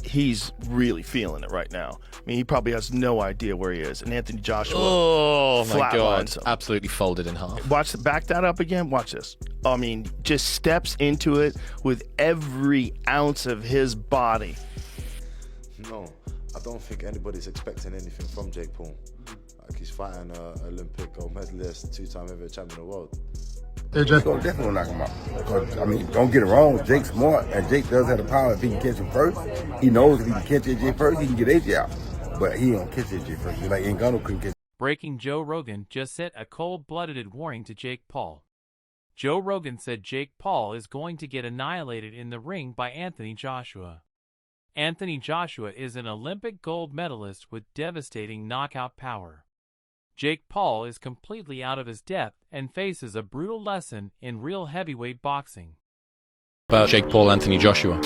he's really feeling it right now. I mean, he probably has no idea where he is. And Anthony Joshua my God, him. absolutely folded in half. Back that up again. Watch this. I mean, just steps into it with every ounce of his body. No, I don't think anybody's expecting anything from Jake Paul. Like, he's fighting an Olympic gold medalist, 2-time heavyweight champion of the world. They're just gonna definitely knock him out. Because, I mean, don't get it wrong, Jake's smart, and Jake does have the power. If he can catch him first, he knows if he can catch AJ first, he can get AJ out. But he don't catch AJ first. Just like Ngannou couldn't catch. Breaking Joe Rogan just set a cold-blooded warning to Jake Paul. Joe Rogan said Jake Paul is going to get annihilated in the ring by Anthony Joshua. Anthony Joshua is an Olympic gold medalist with devastating knockout power. Jake Paul is completely out of his depth and faces a brutal lesson in real heavyweight boxing. About Jake Paul, Anthony Joshua.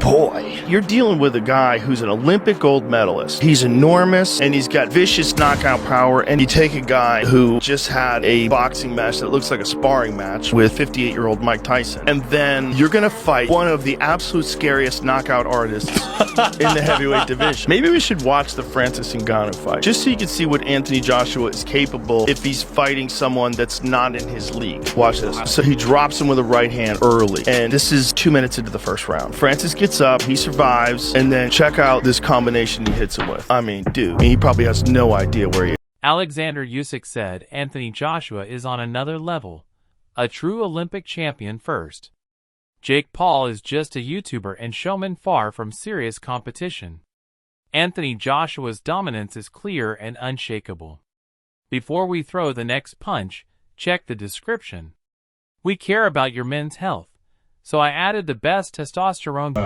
Boy, you're dealing with a guy who's an Olympic gold medalist. He's enormous, and he's got vicious knockout power, and you take a guy who just had a boxing match that looks like a sparring match with 58-year-old Mike Tyson, and then you're going to fight one of the absolute scariest knockout artists in the heavyweight division. Maybe we should watch the Francis Ngannou fight, just so you can see what Anthony Joshua is capable if he's fighting someone that's not in his league. Watch this. So he drops him with a right hand early, and this is 2 minutes into the first round. Francis gets up, he survives, and then check out this combination he hits him with. I mean, dude, he probably has no idea where he is. Alexander Usyk said Anthony Joshua is on another level, a true Olympic champion first. Jake Paul is just a YouTuber and showman far from serious competition. Anthony Joshua's dominance is clear and unshakable. Before we throw the next punch, check the description. We care about your men's health, so I added the best testosterone.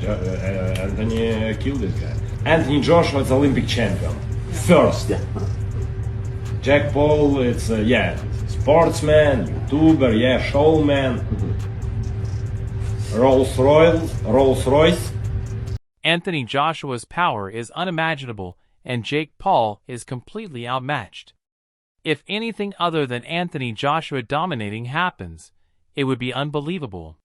Anthony killed this guy. Anthony Joshua is Olympic champion. First. Jake Paul, it's sportsman, YouTuber, showman. Rolls Royce. Anthony Joshua's power is unimaginable, and Jake Paul is completely outmatched. If anything other than Anthony Joshua dominating happens, it would be unbelievable.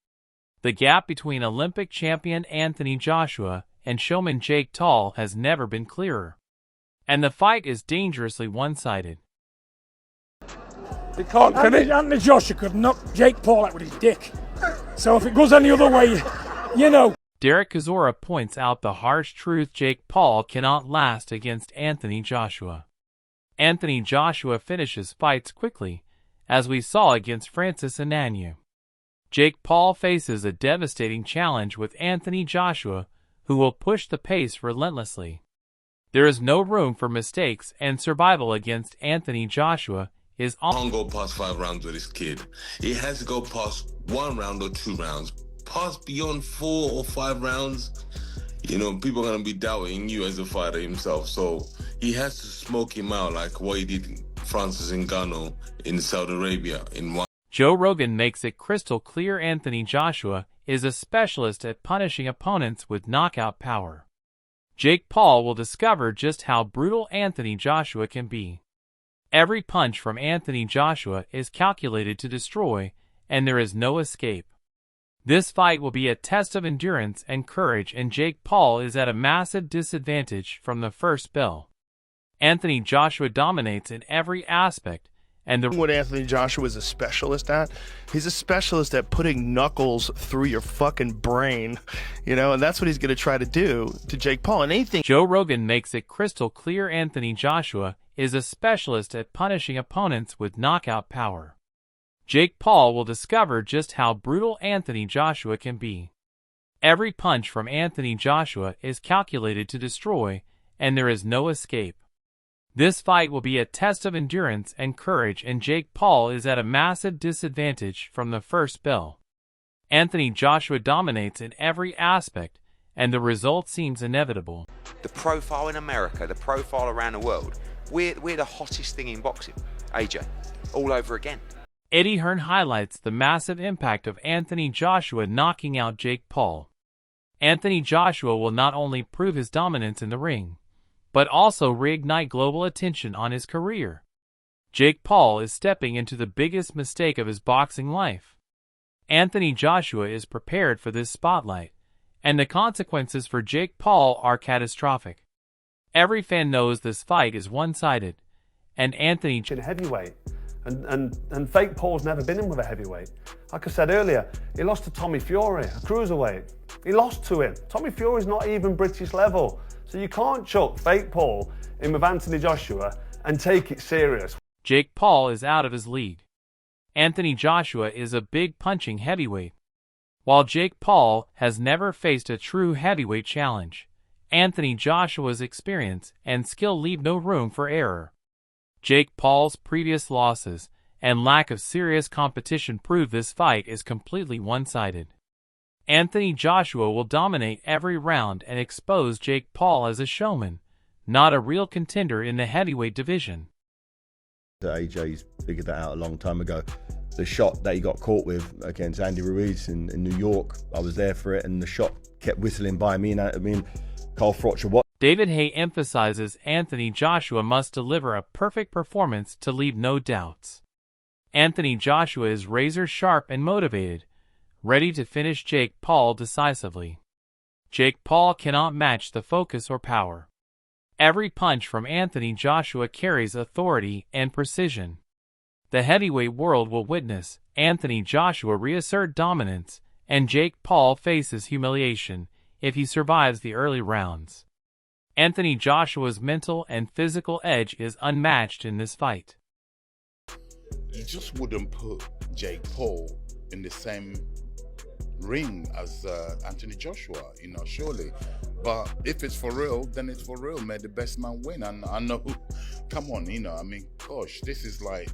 The gap between Olympic champion Anthony Joshua and showman Jake Paul has never been clearer. And the fight is dangerously one-sided. Because Anthony Joshua could knock Jake Paul out with his dick. So if it goes any other way, you know. Derek Kazora points out the harsh truth: Jake Paul cannot last against Anthony Joshua. Anthony Joshua finishes fights quickly, as we saw against Francis Ngannou. Jake Paul faces a devastating challenge with Anthony Joshua, who will push the pace relentlessly. There is no room for mistakes, and survival against Anthony Joshua is on. Can't go past 5 rounds with this kid. He has to go past 1 round or 2 rounds. Past beyond 4 or 5 rounds, you know, people are going to be doubting you as a fighter himself. So he has to smoke him out like what he did Francis Ngannou in Saudi Arabia in one. Joe Rogan makes it crystal clear Anthony Joshua is a specialist at punishing opponents with knockout power. Jake Paul will discover just how brutal Anthony Joshua can be. Every punch from Anthony Joshua is calculated to destroy, and there is no escape. This fight will be a test of endurance and courage, and Jake Paul is at a massive disadvantage from the first bell. Anthony Joshua dominates in every aspect, and what Anthony Joshua is a specialist at, he's a specialist at putting knuckles through your fucking brain, you know, and that's what he's going to try to do to Jake Paul. And anything. Joe Rogan makes it crystal clear Anthony Joshua is a specialist at punishing opponents with knockout power. Jake Paul will discover just how brutal Anthony Joshua can be. Every punch from Anthony Joshua is calculated to destroy, and there is no escape. This fight will be a test of endurance and courage, and Jake Paul is at a massive disadvantage from the first bell. Anthony Joshua dominates in every aspect, and the result seems inevitable. The profile in America, the profile around the world, we're the hottest thing in boxing, AJ, all over again. Eddie Hearn highlights the massive impact of Anthony Joshua knocking out Jake Paul. Anthony Joshua will not only prove his dominance in the ring, but also reignite global attention on his career. Jake Paul is stepping into the biggest mistake of his boxing life. Anthony Joshua is prepared for this spotlight, and the consequences for Jake Paul are catastrophic. Every fan knows this fight is one-sided, and Anthony in heavyweight, and Fake Paul's never been in with a heavyweight. Like I said earlier, he lost to Tommy Fury, a cruiserweight. He lost to him. Tommy Fury's not even British level, so you can't chuck Fake Paul in with Anthony Joshua and take it serious. Jake Paul is out of his league. Anthony Joshua is a big punching heavyweight. While Jake Paul has never faced a true heavyweight challenge, Anthony Joshua's experience and skill leave no room for error. Jake Paul's previous losses and lack of serious competition prove this fight is completely one-sided. Anthony Joshua will dominate every round and expose Jake Paul as a showman, not a real contender in the heavyweight division. AJ's figured that out a long time ago. The shot that he got caught with against Andy Ruiz in New York, I was there for it, and the shot kept whistling by me, and Carl Froch. David Hay emphasizes Anthony Joshua must deliver a perfect performance to leave no doubts. Anthony Joshua is razor sharp and motivated, ready to finish Jake Paul decisively. Jake Paul cannot match the focus or power. Every punch from Anthony Joshua carries authority and precision. The heavyweight world will witness Anthony Joshua reassert dominance, and Jake Paul faces humiliation if he survives the early rounds. Anthony Joshua's mental and physical edge is unmatched in this fight. You just wouldn't put Jake Paul in the same ring as Anthony Joshua, surely. But if it's for real, then it's for real. May the best man win. And I know, come on, gosh, this is like,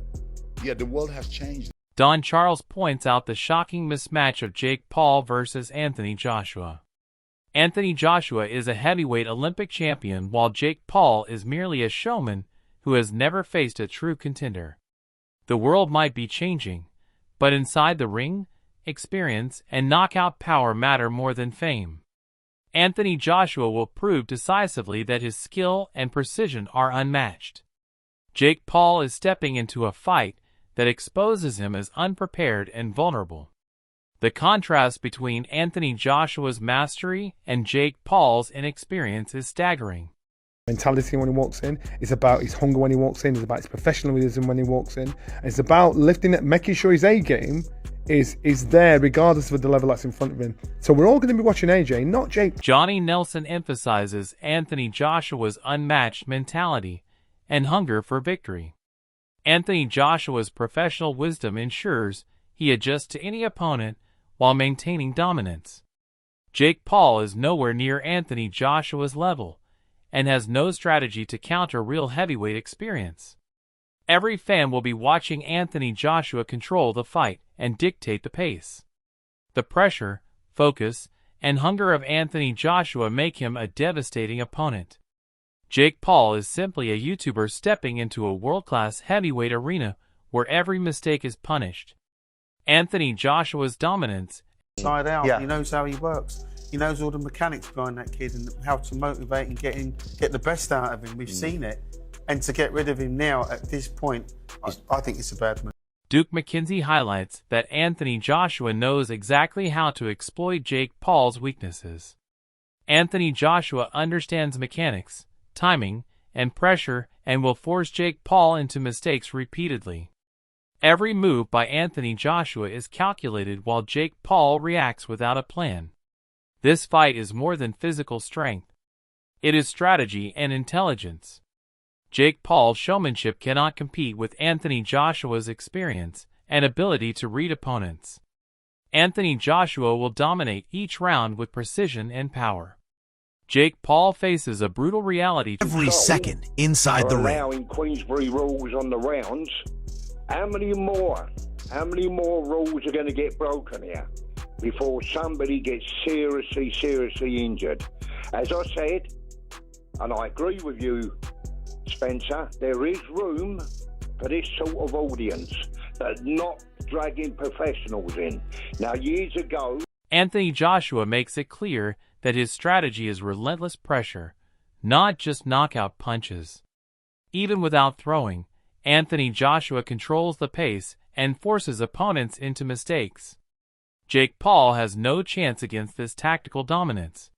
the world has changed. Don Charles points out the shocking mismatch of Jake Paul versus Anthony Joshua. Anthony Joshua is a heavyweight Olympic champion, while Jake Paul is merely a showman who has never faced a true contender. The world might be changing, but inside the ring, experience and knockout power matter more than fame. Anthony Joshua will prove decisively that his skill and precision are unmatched. Jake Paul is stepping into a fight that exposes him as unprepared and vulnerable. The contrast between Anthony Joshua's mastery and Jake Paul's inexperience is staggering. Mentality when he walks in, it's about his hunger when he walks in, it's about his professionalism when he walks in, and it's about lifting it, making sure his A game is there regardless of the level that's in front of him. So we're all going to be watching AJ, not Jake. Johnny Nelson emphasizes Anthony Joshua's unmatched mentality and hunger for victory. Anthony Joshua's professional wisdom ensures he adjusts to any opponent while maintaining dominance. Jake Paul is nowhere near Anthony Joshua's level and has no strategy to counter real heavyweight experience. Every fan will be watching Anthony Joshua control the fight and dictate the pace. The pressure, focus, and hunger of Anthony Joshua make him a devastating opponent. Jake Paul is simply a YouTuber stepping into a world-class heavyweight arena where every mistake is punished. Anthony Joshua's dominance. Side out, He knows how he works. He knows all the mechanics behind that kid and how to motivate and get the best out of him. We've seen it. And to get rid of him now at this point, I think it's a bad move. Duke McKenzie highlights that Anthony Joshua knows exactly how to exploit Jake Paul's weaknesses. Anthony Joshua understands mechanics, timing, and pressure and will force Jake Paul into mistakes repeatedly. Every move by Anthony Joshua is calculated while Jake Paul reacts without a plan. This fight is more than physical strength. It is strategy and intelligence. Jake Paul's showmanship cannot compete with Anthony Joshua's experience and ability to read opponents. Anthony Joshua will dominate each round with precision and power. Jake Paul faces a brutal reality every second inside the ring. Allowing Queensbury rules on the rounds. How many more rules are going to get broken here before somebody gets seriously injured? As I said, and I agree with you, Spencer, there is room for this sort of audience, but not dragging professionals in. Now, years ago, Anthony Joshua makes it clear that his strategy is relentless pressure, not just knockout punches. Even without throwing, Anthony Joshua controls the pace and forces opponents into mistakes. Jake Paul has no chance against this tactical dominance.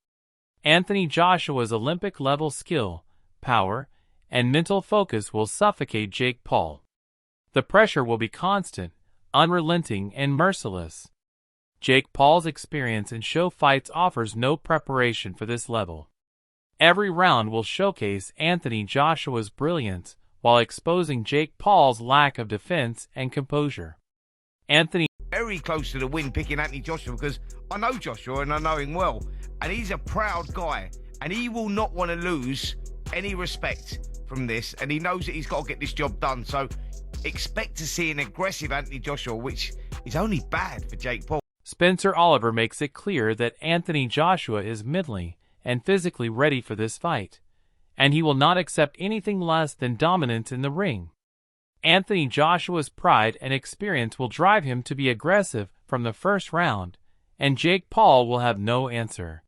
Anthony Joshua's Olympic-level skill, power, and mental focus will suffocate Jake Paul. The pressure will be constant, unrelenting, and merciless. Jake Paul's experience in show fights offers no preparation for this level. Every round will showcase Anthony Joshua's brilliance while exposing Jake Paul's lack of defense and composure. Anthony very close to the win picking Anthony Joshua because I know Joshua and I know him well, and he's a proud guy and he will not want to lose any respect from this, and he knows that he's got to get this job done. So expect to see an aggressive Anthony Joshua, which is only bad for Jake Paul. Spencer Oliver makes it clear that Anthony Joshua is mentally and physically ready for this fight, and he will not accept anything less than dominance in the ring. Anthony Joshua's pride and experience will drive him to be aggressive from the first round, and Jake Paul will have no answer.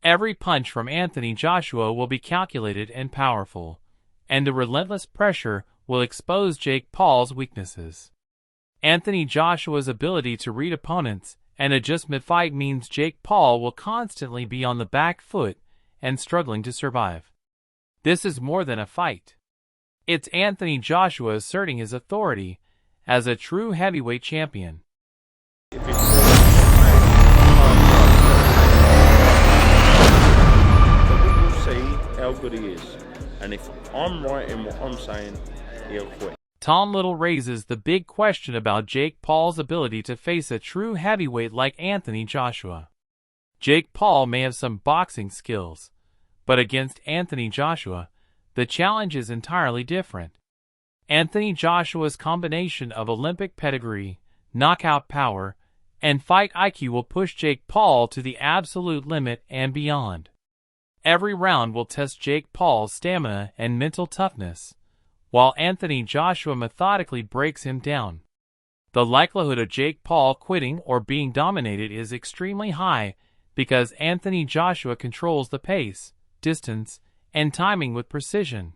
Every punch from Anthony Joshua will be calculated and powerful, and the relentless pressure will expose Jake Paul's weaknesses. Anthony Joshua's ability to read opponents and adjust mid-fight means Jake Paul will constantly be on the back foot and struggling to survive. This is more than a fight. It's Anthony Joshua asserting his authority as a true heavyweight champion. We will see how good he is, and if I'm right in what I'm saying, he'll quit. Tom Little raises the big question about Jake Paul's ability to face a true heavyweight like Anthony Joshua. Jake Paul may have some boxing skills, but against Anthony Joshua, the challenge is entirely different. Anthony Joshua's combination of Olympic pedigree, knockout power, and fight IQ will push Jake Paul to the absolute limit and beyond. Every round will test Jake Paul's stamina and mental toughness, while Anthony Joshua methodically breaks him down. The likelihood of Jake Paul quitting or being dominated is extremely high because Anthony Joshua controls the pace, distance, and timing with precision.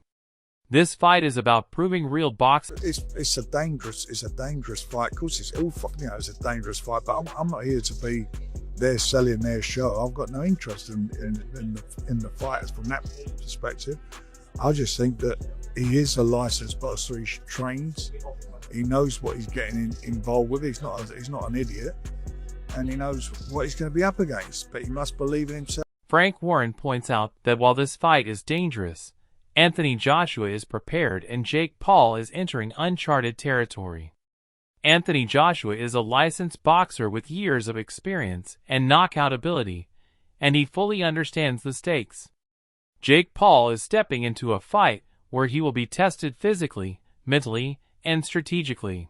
This fight is about proving real boxing. It's a dangerous fight. Of course, it's a dangerous fight. But I'm not here to be there selling their show. I've got no interest in the fighters from that perspective. I just think that he is a licensed boxer. He trains. He knows what he's getting involved with. He's not an idiot, and he knows what he's going to be up against. But he must believe in himself. Frank Warren points out that while this fight is dangerous, Anthony Joshua is prepared and Jake Paul is entering uncharted territory. Anthony Joshua is a licensed boxer with years of experience and knockout ability, and he fully understands the stakes. Jake Paul is stepping into a fight where he will be tested physically, mentally, and strategically.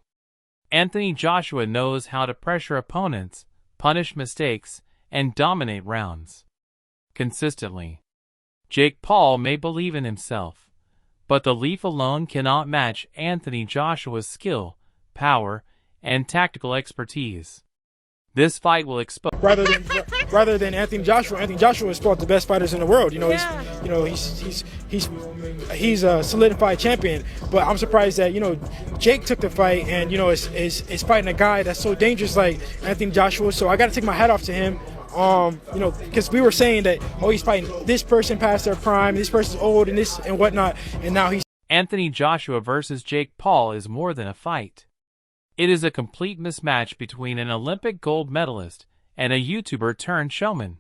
Anthony Joshua knows how to pressure opponents, punish mistakes, and dominate rounds consistently. Jake Paul may believe in himself, but the leaf alone cannot match Anthony Joshua's skill, power, and tactical expertise. This fight will expose. Rather than Anthony Joshua is one of the best fighters in the world. He's a solidified champion. But I'm surprised that Jake took the fight and is fighting a guy that's so dangerous like Anthony Joshua. So I got to take my hat off to him. Because we were saying that he's fighting this person past their prime, this person's old and this and whatnot, and now he's. Anthony Joshua versus Jake Paul is more than a fight. It is a complete mismatch between an Olympic gold medalist and a YouTuber turned showman.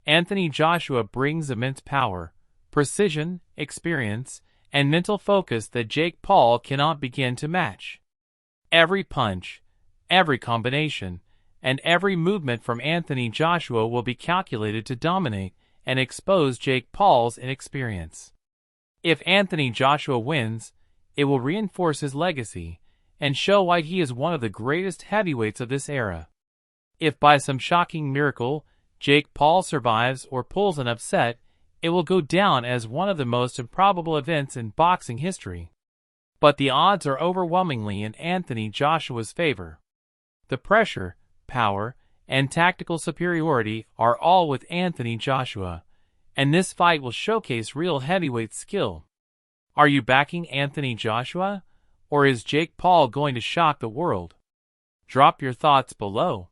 Anthony Joshua brings immense power, precision, experience, and mental focus that Jake Paul cannot begin to match. Every punch, every combination, and every movement from Anthony Joshua will be calculated to dominate and expose Jake Paul's inexperience. If Anthony Joshua wins, it will reinforce his legacy and show why he is one of the greatest heavyweights of this era. If by some shocking miracle Jake Paul survives or pulls an upset, it will go down as one of the most improbable events in boxing history. But the odds are overwhelmingly in Anthony Joshua's favor. The pressure, power, and tactical superiority are all with Anthony Joshua, and this fight will showcase real heavyweight skill. Are you backing Anthony Joshua, or is Jake Paul going to shock the world? Drop your thoughts below.